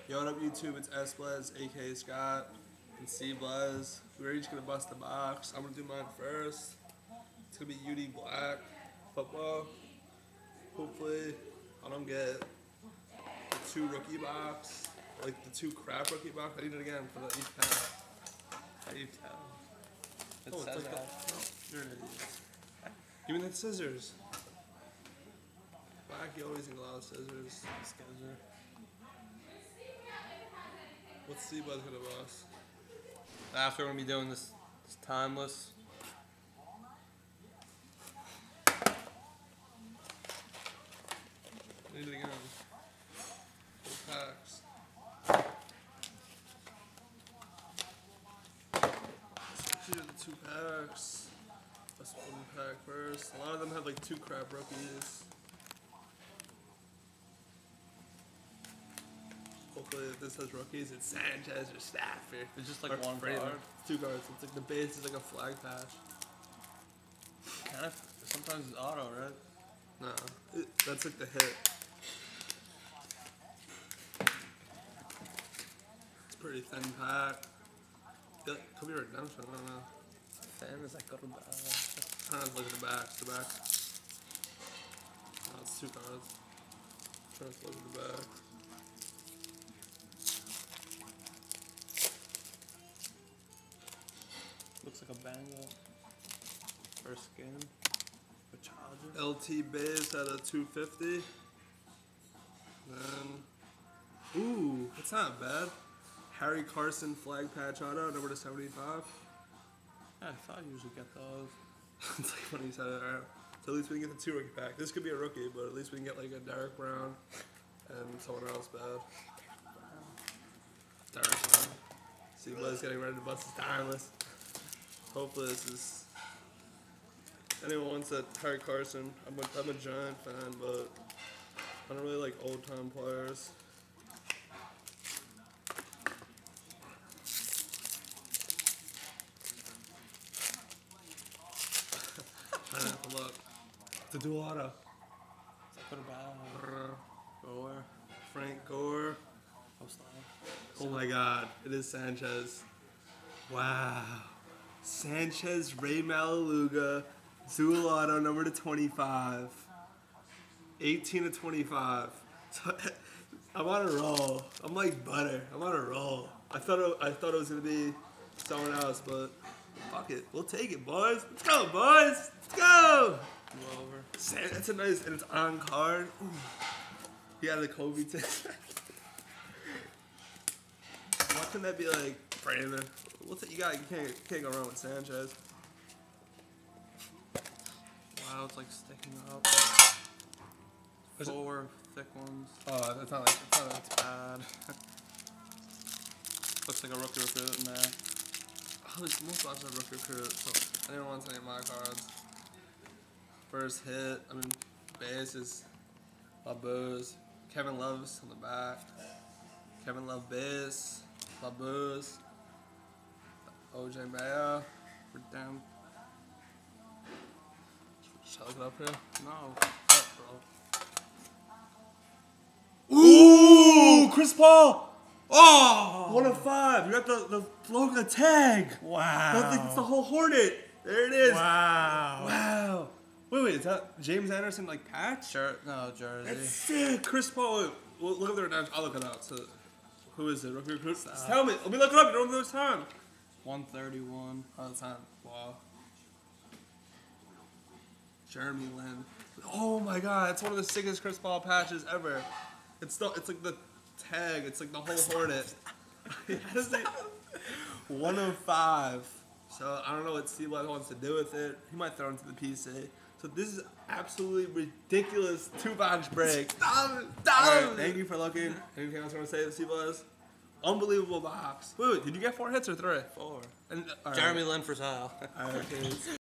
Yo, what up, YouTube? It's S Blaz, aka Scott, and C Blaz. We're each gonna bust the box. I'm gonna do mine first. It's gonna be UD Black football. Hopefully, I don't get the 2 rookie box, like the 2 crap rookie box. I need it again for the each pack. How do you tell? It Oh, says it's like that. no, you're an idiot. Give me the scissors. Black, you always need a lot of scissors. These guys are. What's C Blaz gonna bust? After we're gonna be doing this timeless. I need it again. 4 packs. Here are the 2 packs. Let's open the pack first. A lot of them have like 2 crap rookies. Hopefully, if this has rookies, it's Sanchez or Stafford. It's just like Or one Freeman. card. 2 cards. It's like the base is like a flag patch. Kind of. Sometimes it's auto, right? No, that's like the hit. It's a pretty thin pack. Could be redemption. I don't know. Fan is like go to the. I don't know. Look at the back. The back. No, it's 2 cards. Trying to look at the back. Looks like a Bengal. First skin. A Charger. LT base at a 250. Then, ooh, that's not bad. Harry Carson flag patch auto, number to 75. Yeah, I thought you usually get those. It's like when he said it. Alright. So at least we can get the 2 rookie pack. This could be a rookie, but at least we can get like a Derek Brown and someone else bad. Derek Brown. See, Blaze getting ready to bust his timeless. Hopefully this is. Anyone wants that Harry Carson? I'm a giant fan, but I don't really like old time players. Pineapple up. The dual auto. Go to battle. Gore. Frank Gore. Postline. Oh my god, it is Sanchez. Wow. Sanchez, Ray Malaluga, dual auto, number to 25. 18 to 25. So, I'm on a roll. I'm like butter. I'm on a roll. I thought it was gonna be someone else, but fuck it. We'll take it, boys. Let's go, boys. Let's go. Go over. That's a nice, and it's on card. Ooh. He got the Kobe too. What can that be like, Brandon? What's it you got? You can't go wrong with Sanchez. Wow, it's like sticking up. Is it- 4 thick ones. Oh, that's not like That's bad. Looks like a rookie recruit in there. oh, there's most boxes of rookie recruit. So anyone wants any of my cards? First hit. I mean, base is Labuz. Kevin Love's on the back. Kevin Love base. Labuz. OJ Mayo. For damn. Should I look it up here? No. Bro. Ooh, Chris Paul. Oh, 1 of 5. You got the logo, the tag. Wow. It's the whole Hornet. There it is. Wow. Wow. Wait, is that James Anderson like patch? Shirt. No, jersey. That's sick. Chris Paul. Wait, well, look up their names. I'll look it up. So, who is it? Rookie recruit? Just tell me. Let me look it up. You don't know this time. 131. Oh, the time. Wow. Jeremy Lin. Oh my God, it's one of the sickest Chris Paul patches ever. It's like the tag. It's like the whole Hornet. 1 of 5. So I don't know what Steve Black wants to do with it. He might throw it into the PC. So this is absolutely ridiculous 2-box break. Stop it! Alright, thank you for looking. Anything else you want to say, Steve Black? Unbelievable box. Wait, did you get 4 hits or 3? 4. And, all right. Jeremy Lin for sale. All right, peace.